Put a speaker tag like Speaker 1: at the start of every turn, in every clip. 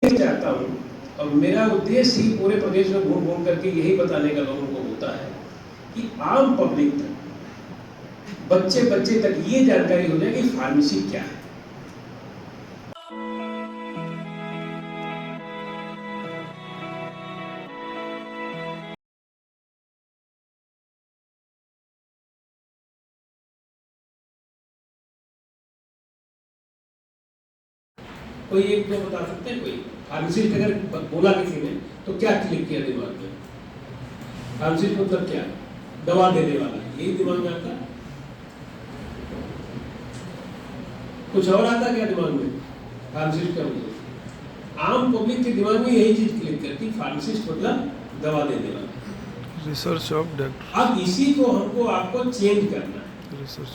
Speaker 1: चाहता हूँ और मेरा उद्देश्य ही पूरे प्रदेश में घूम घूम करके यही बताने का लोगों को होता है कि आम पब्लिक तक, बच्चे बच्चे तक ये जानकारी हो जाए कि फार्मेसी क्या है। कोई एक जो बता सकते हैं, कोई फार्मेसिस्ट अगर बोला किसी ने तो क्या क्लिक किया दिमाग में? फार्मेसिस्ट मतलब क्या? दवा देने वाला, यही दिमाग में आता? कुछ और आता क्या दिमाग में? फार्मेसिस्ट क्या मतलब? आम पब्लिक के दिमाग में यही चीज क्लिक करती, फार्मेसिस्ट मतलब दवा देने वाला।
Speaker 2: Research of doctor.
Speaker 1: अब इसी को हमको आपको चेंज करना है।
Speaker 2: रिसर्च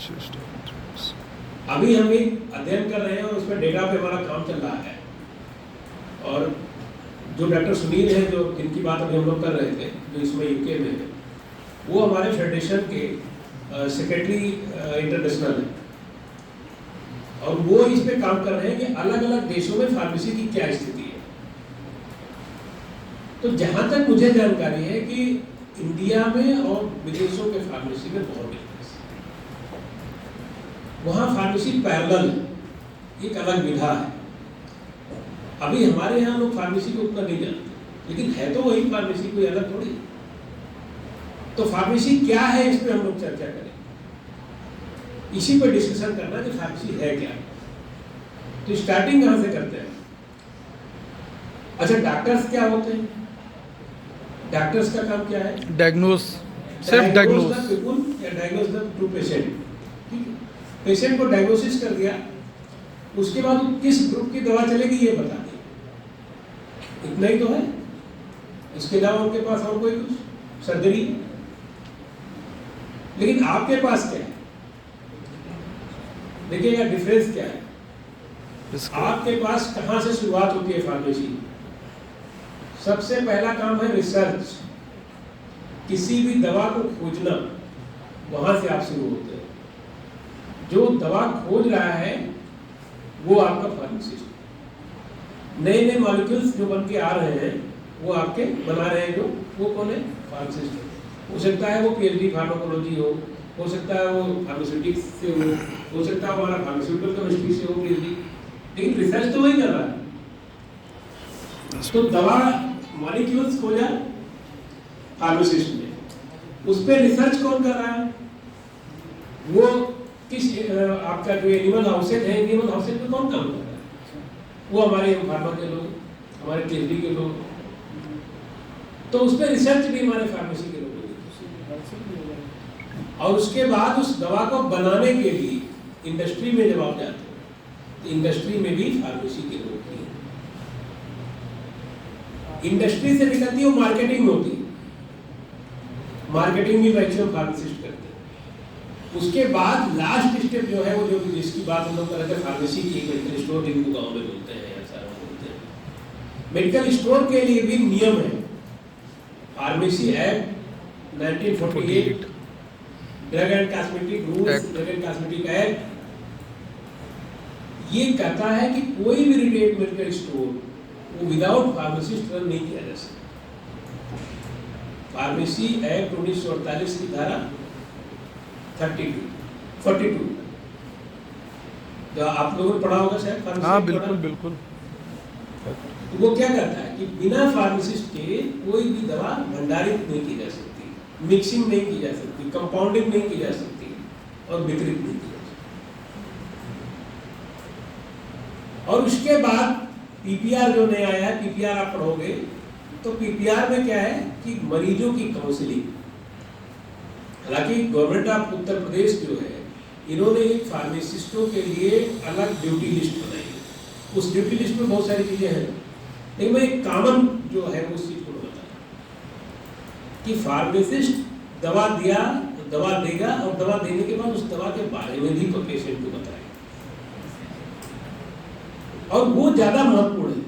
Speaker 1: अभी हम एक अध्ययन कर रहे हैं और उसमें डेटा पे हमारा काम चल रहा है। और जो डॉक्टर सुनील है, जो जिनकी बात अभी हम लोग कर रहे थे, जो इसमें यूके में है, वो हमारे फेडरेशन के सेक्रेटरी इंटरनेशनल है और वो इस पे काम कर रहे हैं कि अलग अलग देशों में फार्मेसी की क्या स्थिति है। तो जहां तक मुझे जानकारी है कि इंडिया में और विदेशों के फार्मेसी में बहुत डिफरेंस है। वहां फार्मेसी पैरेलल एक अलग विधा है। अभी हमारे यहाँ लोग फार्मेसी को उतना नहीं जानते, लेकिन है तो वही फार्मेसी, कोई अलग थोड़ी। तो फार्मेसी क्या है, इस पे हम लोग चर्चा करें, इसी पर डिस्कशन करना कि फार्मेसी है क्या। तो स्टार्टिंग कहां से करते हैं? अच्छा, डॉक्टर्स क्या होते हैं? डॉक्टर्स का काम क्या है?
Speaker 2: डायग्नोस, सिर्फ diagnose.
Speaker 1: Diagnose the two patient. Patient को डायग्नोसिस कर दिया, उसके बाद वो किस ग्रुप की दवा चलेगी ये बता दें, इतना ही तो है। इसके अलावा उनके पास और कोई कुछ सर्जरी? लेकिन आपके पास क्या है? देखिएगा डिफरेंस क्या है। आपके पास कहां से शुरुआत होती है फार्मेसी? सबसे पहला काम है रिसर्च, किसी भी दवा को खोजना, वहां से आप शुरू होते हैं। जो दवा खोज रहा है वो आपका फार्मासिस्ट। नए नए मॉलिक्यूल्स जो बन के आ रहे हैं वो आपके बना रहे हैं, जो वो कौन है? फार्मासिस्ट। हो सकता है वो पीएचडी फार्माकोलॉजी हो सकता है वो फार्मास्यूटिक्स से हो सकता है हमारा फार्मास्यूटिकल केमिस्ट्री से हो पीएचडी, लेकिन रिसर्च तो वही कर रहा है। तो दवा मॉलिक्यूल्स खोजा फार्मासिस्ट ने, उस पर रिसर्च कौन कर रहा है? वो किस आपका जो एनिमल हाउसेज है, एनिमल हाउसेज में कौन काम कर रहा है? वो हमारे फार्मा के लोग, हमारे पीएचडी के लोग। तो उस पर रिसर्च भी हमारे फार्मेसी के लोग। और उसके बाद उस दवा को बनाने के लिए इंडस्ट्री में जब आप जाते हो तो इंडस्ट्री में भी फार्मेसी के लोग हैं। इंडस्ट्री से निकलती है वो मार्केटिंग में होती है, मार्केटिंग भी मैक्सिमम फार्मासिस्ट करते हैं। उसके बाद लास्ट स्टेप जो है वो जो जिसकी बात हम लोग कर रहे थे, फार्मेसी की मेडिकल स्टोर जिनको गाँव में बोलते हैं या सारा बोलते हैं। मेडिकल स्टोर के लिए भी नियम है। Pharmacy act 1948, drug and cosmetic rules, drug and cosmetic act, ये कहता है कि कोई भी रिटेल मेडिकल स्टोर वो विदाउट फार्मासिस्ट रन नहीं किया जा सकता। फार्मेसी एक्ट 1948 की धारा 42 जो आप लोगों ने पढ़ा होगा शायद, फार्मेसी।
Speaker 2: हाँ बिल्कुल बिल्कुल।
Speaker 1: तो वो क्या कहता है कि बिना फार्मासिस्ट के कोई भी दवा भंडारित नहीं की जा सकती, मिक्सिंग नहीं की जा सकती, कंपाउंडिंग नहीं की जा सकती और वितरित नहीं की जा सकती। और उसके बाद पीपीआर जो नया आया है, पीपीआर आप पढ़ोगे तो पीपीआर में क्या है कि मरीजों की काउंसलिंग। हालांकि गवर्नमेंट ऑफ उत्तर प्रदेश जो है, इन्होंने एक फार्मासिस्टों के लिए अलग ड्यूटी लिस्ट बनाई है। उस ड्यूटी लिस्ट में बहुत सारी चीजें हैं, लेकिन मैं एक कॉमन जो है उस चीज को बताया कि फार्मासिस्ट दवा दिया तो दवा देगा और दवा देने के बाद उस दवा के बारे में भी पेशेंट को बताएगा। और वो ज्यादा महत्वपूर्ण है।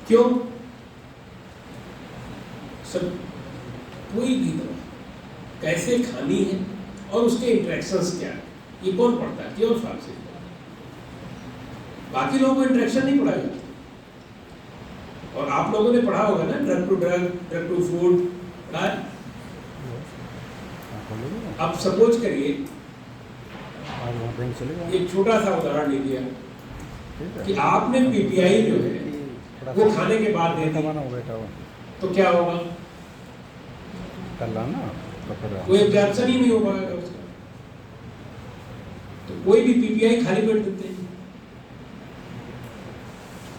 Speaker 1: क्यों? सब कोई भी दवा कैसे खानी है और उसके इंटरेक्शंस क्या है, ये कौन पढ़ता है? केवल फार्मासिस्ट। बाकी लोगों को इंटरेक्शन नहीं पढ़ाया जाता। और आप लोगों ने पढ़ा होगा ना, ड्रग टू फूड पढ़ा है? अब सपोज करिए, एक छोटा सा उदाहरण ले लिया कि आपने पीपीआई जो है वो खाने के बाद दे दी, तो क्या होगा? कोई ऑब्जेक्शन ही नहीं हो पाएगा उसका। तो कोई भी पीपीआई खाली पेट देते हैं।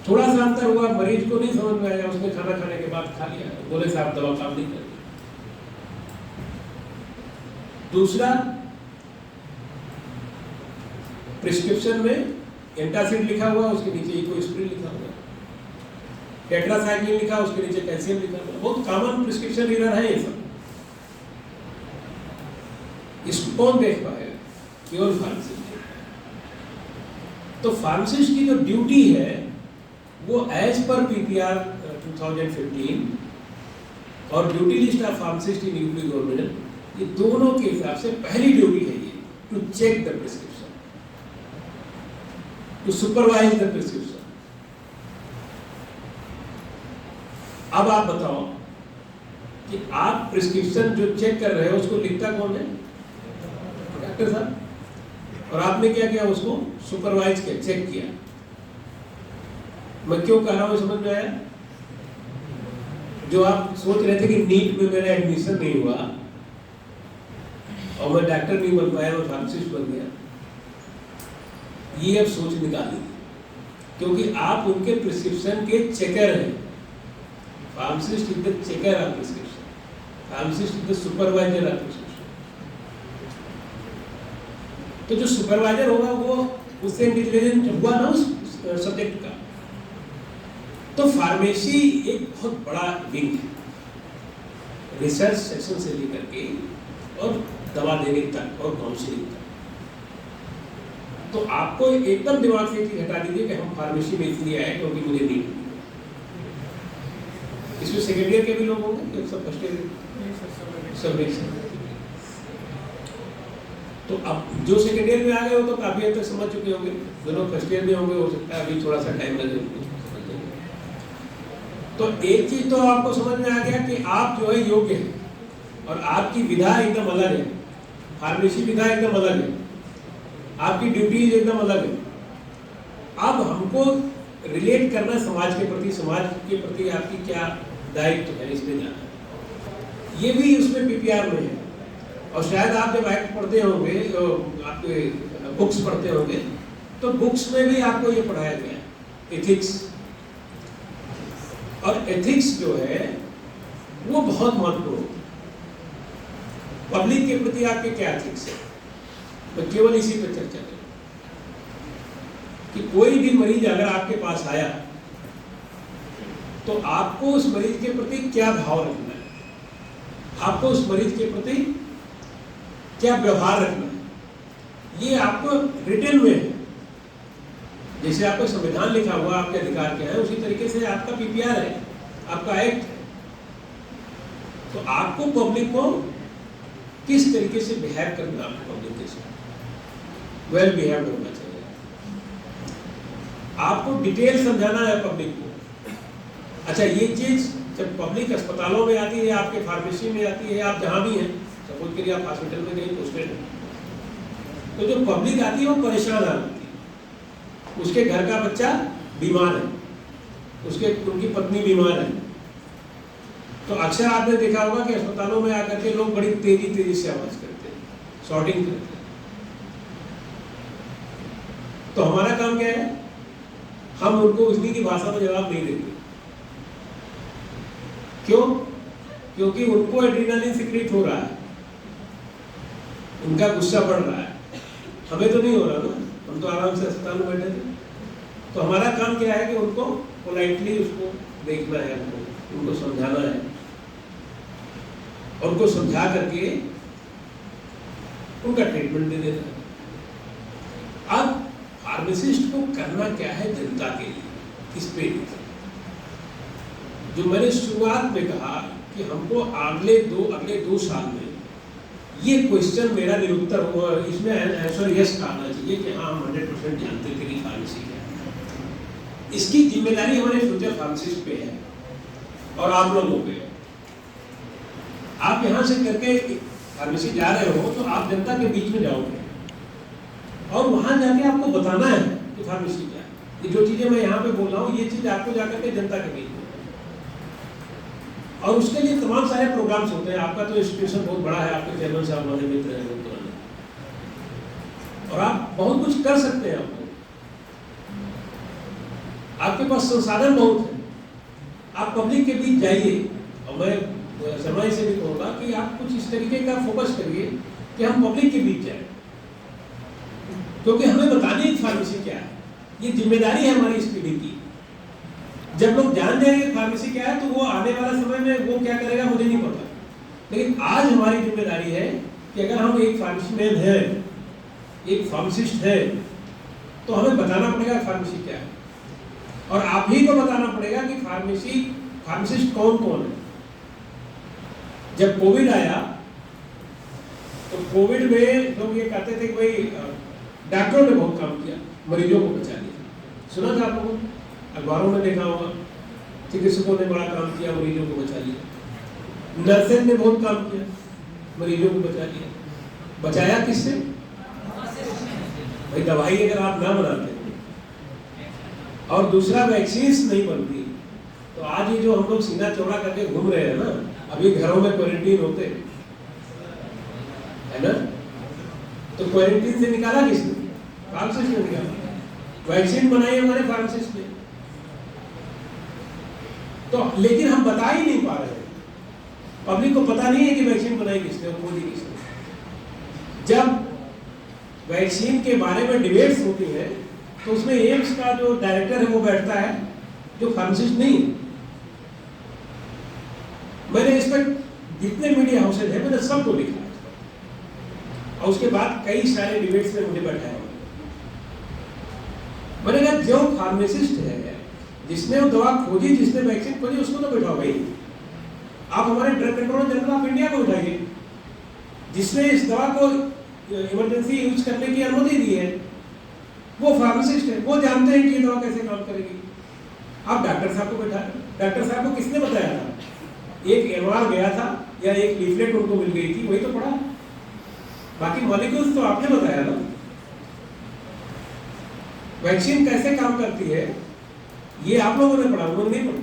Speaker 1: थोड़ा सा अंतर हुआ, मरीज को नहीं समझ में आया, उसने खाना खाने के बाद खा लिया, बोले साहब दवा काम नहीं कर रही। दूसरा, प्रिस्क्रिप्शन में एंटासिड लिखा हुआ, उसके नीचे इकोस्प्रिन लिखा हुआ, टेट्रासाइक्लिन लिखा, उसके नीचे कैल्शियम लिखा हुआ। बहुत कॉमन प्रिस्क्रिप्शन एरर है ये सब। इसको कौन देख पाएगा? केवल फार्मासिस्ट। तो फार्मासिस्ट की जो ड्यूटी है वो एज पर पीपीआर 2015 और duty list of pharmacist in UP government, ये दोनों के हिसाब से पहली ड्यूटी है ये, to check the prescription, to supervise the prescription. अब आप बताओ कि आप प्रिस्क्रिप्शन जो चेक कर रहे हो उसको लिखता कौन है? डॉक्टर साहब। और आपने क्या किया? उसको सुपरवाइज किया, चेक किया। मैं क्यों कह रहा हूं समझ में आया? जो आप सोच रहे थे कि नीट में मेरा एडमिशन नहीं हुआ और मैं डॉक्टर नहीं बन पाया, मैं फार्मासिस्ट बन गया, ये अब सोच निकाली, क्योंकि आप उनके प्रिस्क्रिप्शन के चेकर हैं। Pharmacist is the checker of prescription, pharmacist is the supervisor of prescription. तो जो सुपरवाइजर होगा वो उससे इंटेलिजेंट हुआ ना उस सब्जेक्ट का। तो फार्मेसी एक बहुत बड़ा विंग है, रिसर्च सेक्शन से लेकर के और दवा देने तक और काउंसलिंग तक। तो आपको एकदम दिमाग से चीज हटा दीजिए कि हम फार्मेसी में इसलिए आए क्योंकि मुझे नीड है। इसमें सेकेंड ईयर के भी लोग होंगे, सब फर्स्ट ईयर सब। तो अब जो सेकेंड ईयर में आ गए हो तो काफी हद तक समझ चुके होंगे, दोनों फर्स्ट ईयर में होंगे, हो सकता है अभी थोड़ा सा टाइम लगे। तो एक चीज तो आपको समझ में आ गया कि आप जो है योग्य हैं और आपकी विधा एकदम अलग है, फार्मेसी विधा एकदम अलग है, आपकी ड्यूटीज एकदम अलग है। अब हमको रिलेट करना समाज के प्रति, समाज के प्रति आपकी क्या दायित्व है, इसमें जाना है। ये भी उसमें पीपीआर में है। और शायद आप जब एक्ट पढ़ते होंगे, आपके बुक्स पढ़ते होंगे, तो बुक्स में भी आपको ये पढ़ाया गया है एथिक्स। और एथिक्स जो है वो बहुत महत्वपूर्ण है। पब्लिक के प्रति आपके क्या एथिक्स है, तो केवल इसी पर चर्चा करें कि कोई भी मरीज अगर आपके पास आया तो आपको उस मरीज के प्रति क्या भाव रखना है, आपको उस मरीज के प्रति क्या व्यवहार रखना है, ये आपको रिटन में है। जैसे आपका संविधान लिखा हुआ आपके अधिकार क्या है, उसी तरीके से आपका पीपीआर है, आपका एक्ट है। तो आपको पब्लिक को किस तरीके से बिहेव करना, आपको पब्लिक के साथ वेल बिहेव करना चाहिए। आपको डिटेल समझाना है पब्लिक को। अच्छा, ये चीज जब पब्लिक अस्पतालों में आती है, आपके फार्मेसी में आती है, आप जहां भी हैं, सपोज के लिए आप हॉस्पिटल में कहीं पोस्टेड हैं, तो जो पब्लिक आती है वो परेशान आती है। उसके घर का बच्चा बीमार है, उनकी पत्नी बीमार है, तो अक्सर आपने देखा होगा कि अस्पतालों में आकर के लोग बड़ी तेजी से आवाज करते हैं, शॉटिंग करते हैं। तो हमारा काम क्या है? हम उनको उसी की भाषा में जवाब नहीं देते। क्यों? क्योंकि उनको एड्रेनालिन सीक्रेट हो रहा है, उनका गुस्सा बढ़ रहा है, हमें तो नहीं हो रहा ना, हम तो आराम से अस्पताल में बैठे थे। तो हमारा काम क्या है कि उनको पोलाइटली उसको देखना है, उनको समझाना है, और उनको समझा करके उनका ट्रीटमेंट दे देना है। अब फार्मासिस्ट को करना क्या है जनता के लिए, इस पे जो मैंने शुरुआत में कहा कि हमको अगले दो साल में ये क्वेश्चन मेरा निरुत्तर हुआ, इसमें आंसर यस आना चाहिए कि हाँ हम 100% जानते थे कि फार्मेसी क्या है। इसकी जिम्मेदारी हमारे फ्यूचर फार्मासिस्ट पे है। और आप लोग हो गए। आप यहाँ से करके फार्मेसी जा रहे हो तो आप जनता के बीच में जाओगे और वहां जाके आपको बताना है कि फार्मेसी क्या है। ये जो चीजें मैं यहाँ पे बोल रहा हूँ ये चीज आपको जाकर के जनता के बीच में, और उसके लिए तमाम सारे प्रोग्राम्स होते हैं। आपका तो इंस्टीट्यूशन बहुत बड़ा है, आपके चेयरमैन साहब हमारे मित्र हैं बहुत पुराने, और आप बहुत कुछ कर सकते हैं। आपके पास संसाधन बहुत है, आप पब्लिक के बीच जाइए। और मैं शर्मा से भी कहूँगा कि आप कुछ इस तरीके का फोकस करिए कि हम पब्लिक के बीच जाए, क्योंकि हमें बताने की फार्मेसी क्या है, ये जिम्मेदारी है हमारी इस पीढ़ी की। जब लोग जान जाएंगे फार्मेसी क्या है तो वो आने वाला समय में वो क्या करेगा मुझे नहीं पता, लेकिन आज हमारी जिम्मेदारी है कि अगर हम एक फार्मेसी मैन है, एक फार्मासिस्ट है, तो हमें बताना पड़ेगा फार्मेसी क्या है, और आप ही को बताना पड़ेगा कि फार्मासिस्ट कौन कौन है। जब कोविड आया तो कोविड में लोग ये कहते थे कि भाई डॉक्टरों ने बहुत काम किया, मरीजों को बचा लिया। सुना था आप लोगों ने, अखबारों में देखा होगा, चिकित्सकों ने बड़ा काम किया, मरीजों को बचा लिया। नर्सेज ने बहुत काम किया, मरीजों को बचा लिया। बचाया किससे? भाई दवाई अगर आप ना बनाते और दूसरा वैक्सीन नहीं बनती तो आज ये जो हम लोग सीना चौड़ा करके घूम रहे हैं ना, अभी घरों में क्वारंटीन होते है ना, तो क्वारंटीन से निकाला किसने? फार्मासिस्ट ने निकाला। वैक्सीन बनाई हमारे फार्मासिस्ट ने। तो लेकिन हम बता ही नहीं पा रहे हैं, पब्लिक को पता नहीं है कि वैक्सीन बनाई किसने और खोजी किसने। जब वैक्सीन के बारे में डिबेट्स होती है तो उसमें एम्स का जो डायरेक्टर है वो बैठता है, जो फार्मासिस्ट नहीं है। मैंने इस पर जितने मीडिया हाउसेज है मैंने सबको लिखा है, और उसके बाद कई सारे डिबेट्स में मुझे बैठाया। मैंने कहा जो फार्मासिस्ट है, जिसने वो दवा खोजी, जिसने वैक्सीन खोजी, उसको तो बैठाओ भाई। आप हमारे drug controller general of India को उठाइए, जिसने इस दवा को इमरजेंसी यूज करने की अनुमति दी है, वो फार्मासिस्ट है, वो जानते हैं कि ये दवा कैसे काम करेगी। आप डॉक्टर साहब को बैठा, डॉक्टर साहब को किसने बताया था? एक एमआर गया था या एक लीफलेट उनको मिल गई थी, वही तो पढ़ा, बाकी मॉलिक्यूल्स तो आपने बताया ना। वैक्सीन कैसे काम करती है ये आप लोगों ने पढ़ा, उन्होंने नहीं पढ़ा।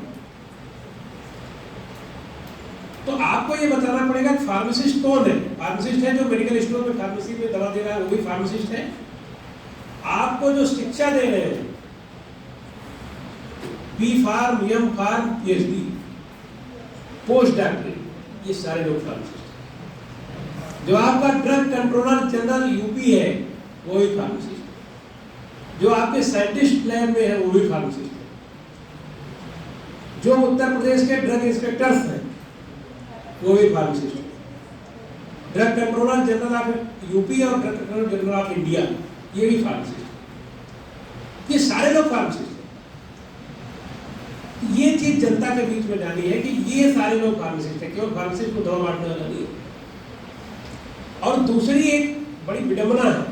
Speaker 1: तो आपको ये बताना पड़ेगा फार्मासिस्ट कौन है। फार्मासिस्ट है जो मेडिकल स्टोर में फार्मेसी में दवा दे रहा है, वो भी फार्मासिस्ट है। आपको जो शिक्षा दे रहे हैं, B pharm, M pharm, PhD, post doctorate, ये सारे लोग फार्मासिस्ट हैं। जो आपका ड्रग कंट्रोलर जनरल यूपी है वो भी फार्मासिस्ट है। जो आपके साइंटिस्ट लैब में है वो भी फार्मासिस्ट है। जो उत्तर प्रदेश के ड्रग इंस्पेक्टर्स हैं वो भी फार्मासिस्ट है। Drug controller general of UP और drug controller general of India ये भी फार्मासिस्ट है। ये सारे लोग फार्मासिस्ट हैं। ये चीज जनता के बीच में जानी है कि ये सारे लोग फार्मासिस्ट हैं, केवल फार्मासिस्ट को दवा बांटने वाला नहीं है। और दूसरी एक बड़ी विडंबना है,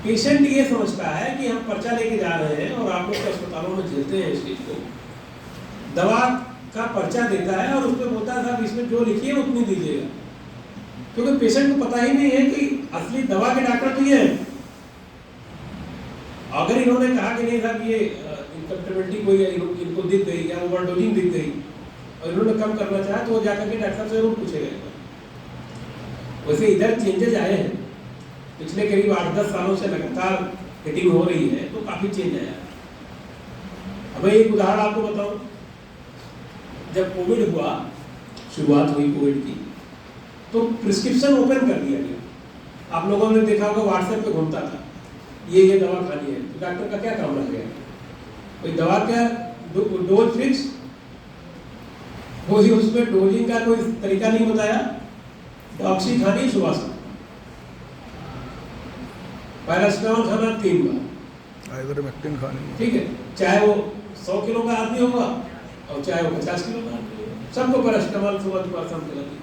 Speaker 1: पेशेंट ये समझता है कि हम पर्चा लेके जा रहे हैं और आप लोग अस्पतालों में झेलते हैं इस चीज को, दवा का पर्चा देता है और उस पर बोलता है साहब इसमें जो लिखिए उतनी दीजिएगा, क्योंकि पेशेंट को पता ही नहीं है कि असली दवा के डॉक्टर तो ये है। अगर इन्होंने कहा कि नहीं साहब ये इनकम्पेटेबिलिटी कोई इनको दिख गई या ओवरडोजिंग दिख गई और इन्होंने कम करना चाहा तो वो जाकर के डॉक्टर से जरूर पूछेगा। वैसे इधर चेंजेस आए हैं, पिछले करीब 8-10 सालों से लगातार हिटिंग हो रही है, तो काफी चेंज आया। अब मैं एक उदाहरण आपको बताऊं, जब कोविड हुआ, शुरुआत हुई कोविड की, तो प्रिस्क्रिप्शन ओपन कर दिया गया। आप लोगों ने देखा होगा व्हाट्सएप पे घूमता था, ये दवा खानी है, तो डॉक्टर का क्या काम रह गया? कोई दवा क्या डोज फिक्स, कोई उसमें डोजिंग का कोई तरीका नहीं बताया। डॉक्सी खानी सुबह से, पैरासिटामोल खाना 3 बार,
Speaker 2: आइवरमेक्टिन खानी, ठीक
Speaker 1: है, चाहे वो 100 किलो का आदमी होगा और चाहे वो 50 किलो का आदमी होगा, सबको पैरासिटामोल सुबह दोपहर शाम खिलानी।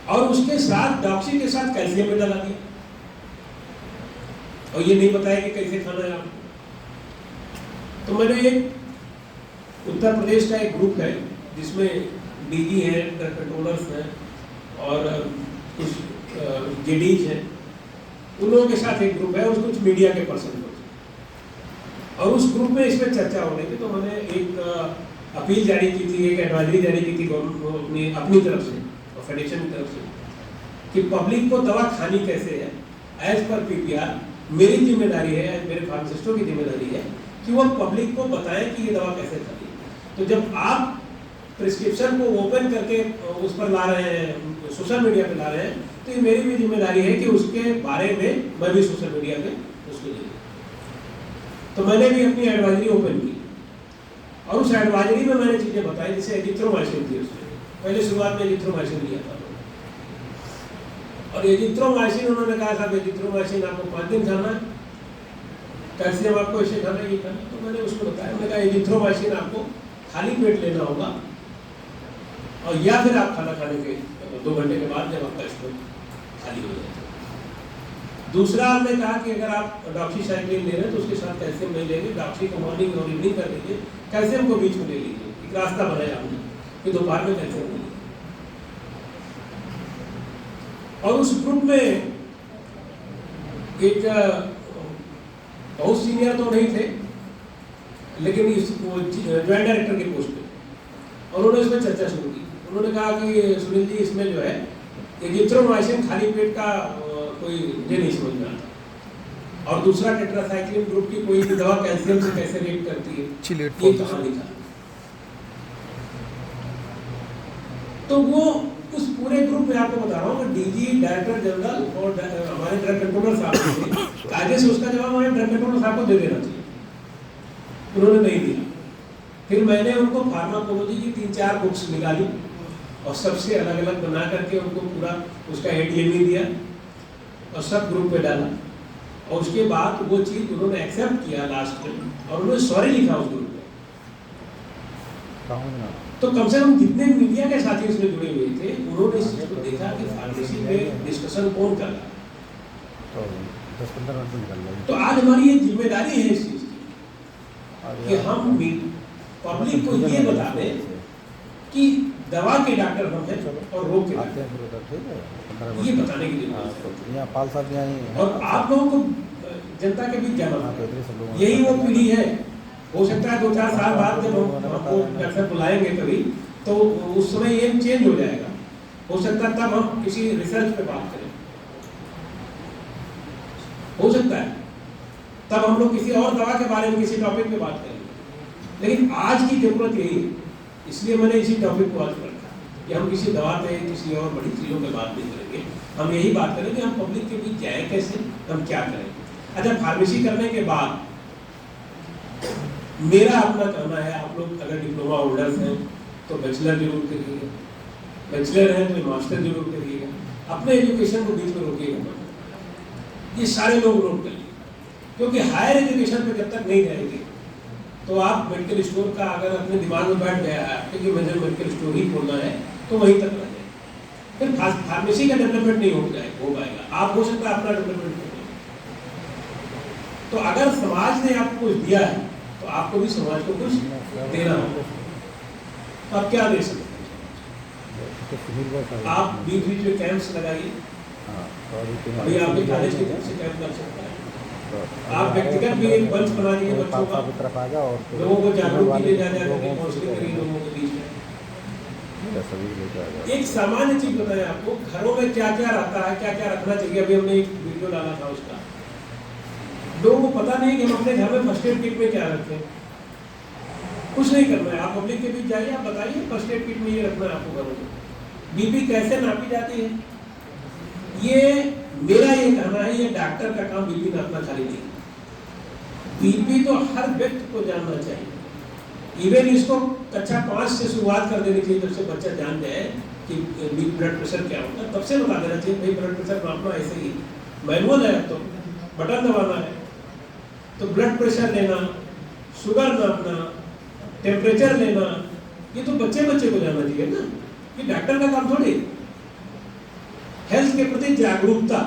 Speaker 1: और उसके साथ डॉक्सी के साथ कैल्शियम भी डाला दिया, और ये नहीं बताया कि कैसे खाना है आपको। तो मैंने एक उत्तर प्रदेश का एक ग्रुप है जिसमें डीजी है, ड्रग कंट्रोलर्स हैं और कुछ जेडीज हैं, उन लोगों के साथ एक ग्रुप है और कुछ मीडिया के पर्सन लोग, और उस ग्रुप में इसमें चर्चा हो रही थी। तो मैंने एक अपील जारी की थी, एक एडवाइजरी जारी की थी अपनी तरफ से और फेडरेशन की तरफ से कि पब्लिक को दवा खानी कैसे है। एज पर पीपीआर मेरी जिम्मेदारी है, मेरे फार्मासिस्टों की जिम्मेदारी है कि वो पब्लिक को बताएं कि ये दवा कैसे खानी है। तो जब आप प्रिस्क्रिप्शन को ओपन करके उस पर ला रहे हैं, सोशल मीडिया पे ला रहे हैं, तो ये मेरी भी जिम्मेदारी है कि उसके बारे में मैं भी सोशल मीडिया पे उसको दे दूं। तो मैंने भी अपनी एडवाइजरी ओपन की और उस एडवाइजरी में मैंने चीजें बताई, जैसे एजिथ्रोमाइसिन थी उसमें, पहले शुरुआत में एजिथ्रोमाइसिन लिया था और एजिथ्रोमाइसिन उन्होंने कहा था एजिथ्रोमाइसिन आपको 5 दिन खाना है, कैल्शियम आपको ऐसे खाना है, ये खाना। तो मैंने उसको बताया, मैंने कहा एजिथ्रोमाइसिन आपको खाली पेट लेना होगा और या फिर आप खाना खाने के 2 घंटे के बाद जब आपका स्टोर खाली हो जाए। दूसरा हमने कहा कि अगर आप डॉक्सीसाइक्लिन ले रहे हैं तो उसके साथ कैल्शियम नहीं लेंगे, डॉक्सी को मॉर्निंग और इवनिंग कर लीजिए, कैल्शियम को बीच में ले लीजिए। एक रास्ता बनाया हमने कि दोपहर में कैल्शियम ले लीजिए। और उस ग्रुप में एक बहुत सीनियर तो नहीं थे, लेकिन इस ज्वाइंट डायरेक्टर के पोस्ट पे, और उन्होंने इसमें चर्चा शुरू की। उन्होंने कहा कि सुनील जी, इसमें जो है एजिथ्रोमाइसिन खाली पेट का कोई मुझे नहीं समझ में आता, और दूसरा टेट्रासाइक्लिन ग्रुप की कोई भी दवा कैल्शियम से कैसे रिएक्ट करती है, ये कहाँ लिखा। तो वो उस पूरे ग्रुप में आपको बता रहा हूँ कि डीजी, डायरेक्टर जनरल और हमारे ड्रग कंट्रोलर साहब थे, कायदे से उसका जवाब हमारे ड्रग कंट्रोलर साहब को दे देना चाहिए, उन्होंने नहीं दिया। फिर मैंने उनको फार्माकोलॉजी की 3-4 बुक्स निकाली और सबसे अलग अलग बना करके उनको पूरा उसका एडीएमई दिया और सब ग्रुप पे डाला, और उसके बाद वो चीज उन्होंने एक्सेप्ट किया लास्ट में, और उन्होंने सॉरी लिखा उस ग्रुप में। तो कम से कम जितने मीडिया के साथी इसमें जुड़े हुए थे, उन्होंने इस चीज को देखा कि फार्मेसी में डिस्कशन कौन कर रहा है। तो आज हमारी ये जिम्मेदारी है इस चीज की कि हम पब्लिक को ये बता दें कि दवा के डॉक्टर हम हैं और रोग के डॉक्टर, ये बताने की जरूरत है। और आप लोगों को जनता के बीच जाना, यही वो पीढ़ी है। हो सकता है 2-4 साल बाद जब हम आपको डॉक्टर बुलाएंगे कभी, तो उस समय ये चेंज हो जाएगा। हो सकता है तब हम किसी रिसर्च पे बात करें, हो सकता है तब हम लोग किसी और दवा के बारे में किसी टॉपिक पे बात करेंगे। लेकिन आज की जरूरत यही है, इसलिए मैंने इसी टॉपिक को आज रखा कि हम किसी दवा पे, किसी और बड़ी चीज़ों पे बात नहीं करेंगे। हम यही बात करेंगे हम पब्लिक के बीच जाए कैसे, हम क्या करें। अच्छा, फार्मेसी करने के बाद मेरा अपना कहना है, आप लोग अगर डिप्लोमा होल्डर्स हैं तो बैचलर जरूर करिएगा, बैचलर हैं तो मास्टर जरूर करिएगा, अपने एजुकेशन को बीच में रोकिएगा। ये सारे लोग नोट कर लीजिए, क्योंकि हायर एजुकेशन पे जब तक नहीं जाएंगे तो आप मेडिकल स्टोर का अगर अपने दिमाग में बैठ गया है क्योंकि मुझे मेडिकल स्टोर ही खोलना है, तो वहीं तक रह जाए, फिर फार्मेसी का डेवलपमेंट नहीं हो पाएगा। आप हो सकता है अपना डेवलपमेंट करें। तो अगर समाज ने आपको कुछ दिया है तो आपको भी समाज को कुछ देना होगा। तो आप क्या दे सकते हैं? आप बीच बीच में कैंप्स लगाइए, अभी आपके कॉलेज की तरफ से कैंप लग सकता है। आप व्यक्तिगत भी एक मंच बना दीजिए बच्चों का, लोगों को जागरूक कीजिए, जा जाकर काउंसलिंग करिए लोगों के बीच में। एक सामान्य चीज बताएं आपको, घरों में क्या क्या रहता है, क्या क्या रखना चाहिए। अभी हमने एक वीडियो डाला था उसका, लोगों को पता नहीं कि हम अपने घर में फर्स्ट एड किट में क्या रखते हैं। कुछ नहीं करना है, आप पब्लिक के बीच जाइए, आप बताइए फर्स्ट एड किट में ये रखना है आपको घरों में। बीपी कैसे नापी जाती है, ये मेरा ये कहना है, ये डॉक्टर का काम बीपी नापना खाली नहीं। बीपी तो हर व्यक्ति को जानना चाहिए। इवन इसको कक्षा 5 से शुरुआत कर देनी चाहिए, जब से बच्चा जान जाए कि ब्लड प्रेशर क्या होता है, तब से बता देना चाहिए भाई ब्लड प्रेशर नापना ऐसे ही मैनुअल है, तो बटन दबाना है। तो ब्लड प्रेशर लेना, शुगर नापना, टेम्परेचर लेना, ये तो बच्चे को जानना चाहिए ना, ये डॉक्टर का काम थोड़ी। हेल्थ के प्रति जागरूकता,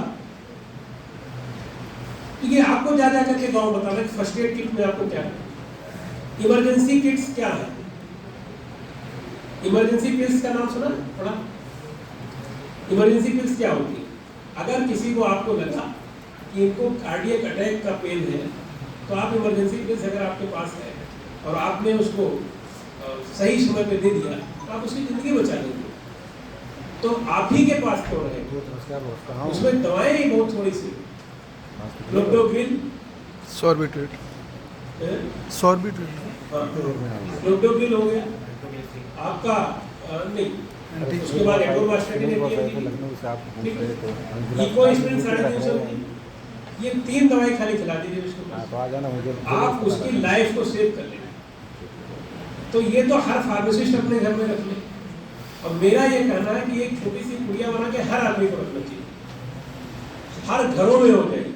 Speaker 1: ये आपको जा करके गाँव बताना कि फर्स्ट एड किट में आपको क्या है। इमरजेंसी किट्स क्या है? इमरजेंसी पिल्स का नाम सुना थोड़ा? इमरजेंसी पिल्स क्या होती है? अगर किसी को आपको लगा कि इनको कार्डियक अटैक का पेन है, तो आप इमरजेंसी पिल्स अगर आपके पास है और आपने उसको सही समय पे दे दिया तो आप उसकी जिंदगी बचा लेंगे। तो आप ही के पास क्यों रहे? उसमें दवाएं ही बहुत थोड़ी सी, क्लोप्टोग्रिल,
Speaker 2: सॉर्बिट्रेट,
Speaker 1: क्लोप्टोग्रिल हो गया आपका, नहीं उसके बाद एटोमास्टेटिन इकोस्प्रिन 350, ये 3 दवाई खाली खिला दीजिए उसको, आप उसकी लाइफ को सेव कर लेंगे। तो ये तो हर फार्मासिस्ट अपने घर में रख ले, और मेरा ये कहना है कि एक छोटी सी पुड़िया बना के हर आदमी को रखना चाहिए, हर घरों में हो जाएगी।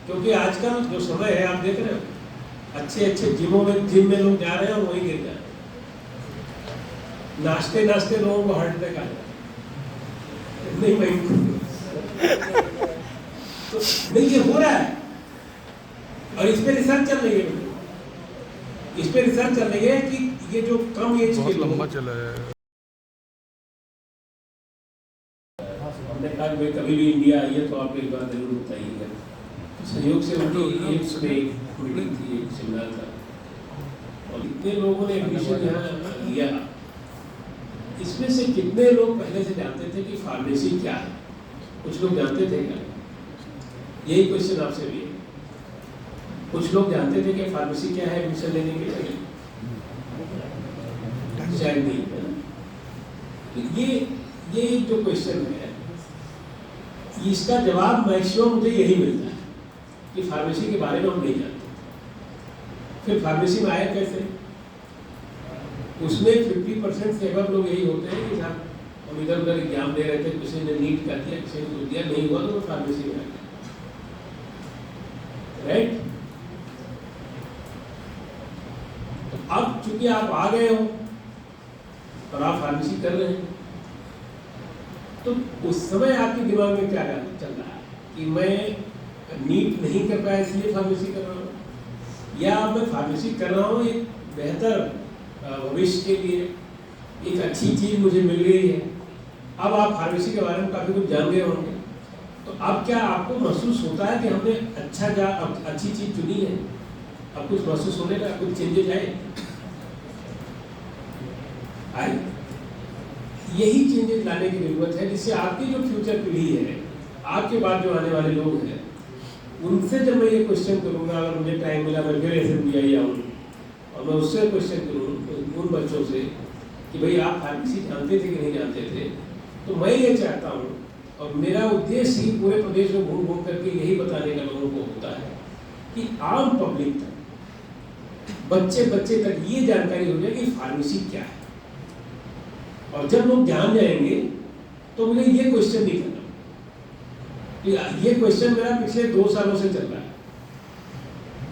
Speaker 1: क्योंकि आजकल जो समय है आप देख रहे हो, अच्छे अच्छे जिम में लोग जा रहे हैं और वहीं गिर जा रहे हैं, नाचते नाचते लोगों को हार्ट अटैक आ जाता है। नहीं भाई, तो नहीं ये हो रहा है, और इस पे रिसर्च चल रही है, इस पे रिसर्च चल रही है कि ये जो कम एज के लोग,
Speaker 2: लंबा चला है।
Speaker 1: हमने कहा भाई कभी भी इंडिया आइए तो आप एक बार जरूर बताइएगा। सहयोग से उनकी एम्स में एक मीटिंग थी, एक सेमिनार था, और इतने लोगों ने एडमिशन यहाँ लिया। इसमें से कितने लोग पहले से जानते थे कि फार्मेसी क्या है? कुछ लोग जानते थे क्या? यही क्वेश्चन आपसे भी है। कुछ लोग जानते थे कि फार्मेसी क्या है एडमिशन लेने के लिए? शायद नहीं है ना? ये जो क्वेश्चन है, इसका जवाब मैक्सिमम मुझे यही मिलता है कि फार्मेसी के बारे में हम नहीं जानते। फिर फार्मेसी में आया कैसे? उसमें 50% से अब लोग यही होते हैं कि साहब हम इधर उधर एग्जाम दे रहे थे, किसी ने नीट कर दिया, किसी ने कुछ दिया, नहीं हुआ तो वो फार्मेसी में आ गया, राइट? अब चूंकि आप आ गए हो और आप फार्मेसी कर रहे हैं, तो उस समय आपके दिमाग में क्या चल रहा है कि मैं नीट नहीं कर पाया इसलिए फार्मेसी कर रहा हूँ, या मैं फार्मेसी कर रहा हूँ एक बेहतर भविष्य के लिए, एक अच्छी चीज मुझे मिल गई है। अब आप फार्मेसी के बारे में काफी कुछ जान गए होंगे, तो अब क्या आपको महसूस होता है कि हमने अच्छी चीज चुनी है? अब कुछ महसूस होने का, कुछ चेंजेज आए? यही चेंजेस लाने की जरूरत है, जिससे आपकी जो फ्यूचर पीढ़ी है, आपके बाद जो आने वाले लोग हैं, उनसे जब मैं ये क्वेश्चन करूँगा, अगर मुझे टाइम मिला मैं फिर SMBI आऊँ और मैं उससे क्वेश्चन करूँ उन बच्चों से कि भाई आप फार्मेसी जानते थे कि नहीं जानते थे, तो मैं ये चाहता हूँ, और मेरा उद्देश्य ही पूरे प्रदेश में घूम घूम करके यही बताने का लोगों को होता है कि आम पब्लिक तक, बच्चे तक ये जानकारी हो जाए कि फार्मेसी क्या है। और जब लोग जान जाएंगे तो मुझे ये क्वेश्चन नहीं करना। ये क्वेश्चन मेरा पिछले 2 सालों से चल रहा है,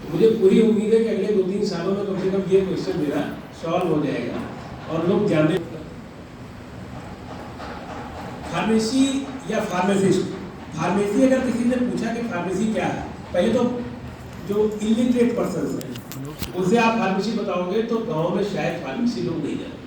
Speaker 1: तो मुझे पूरी उम्मीद है कि अगले 2-3 सालों में कम से कम ये क्वेश्चन मेरा सॉल्व हो जाएगा और लोग जाने। फार्मेसी या फार्मासिस्ट, फार्मेसी अगर किसी ने पूछा कि फार्मेसी क्या है, पहले तो जो इलिटरेट पर्सन है उनसे आप फार्मेसी बताओगे तो गाँव में शायद फार्मेसी लोग नहीं जानते।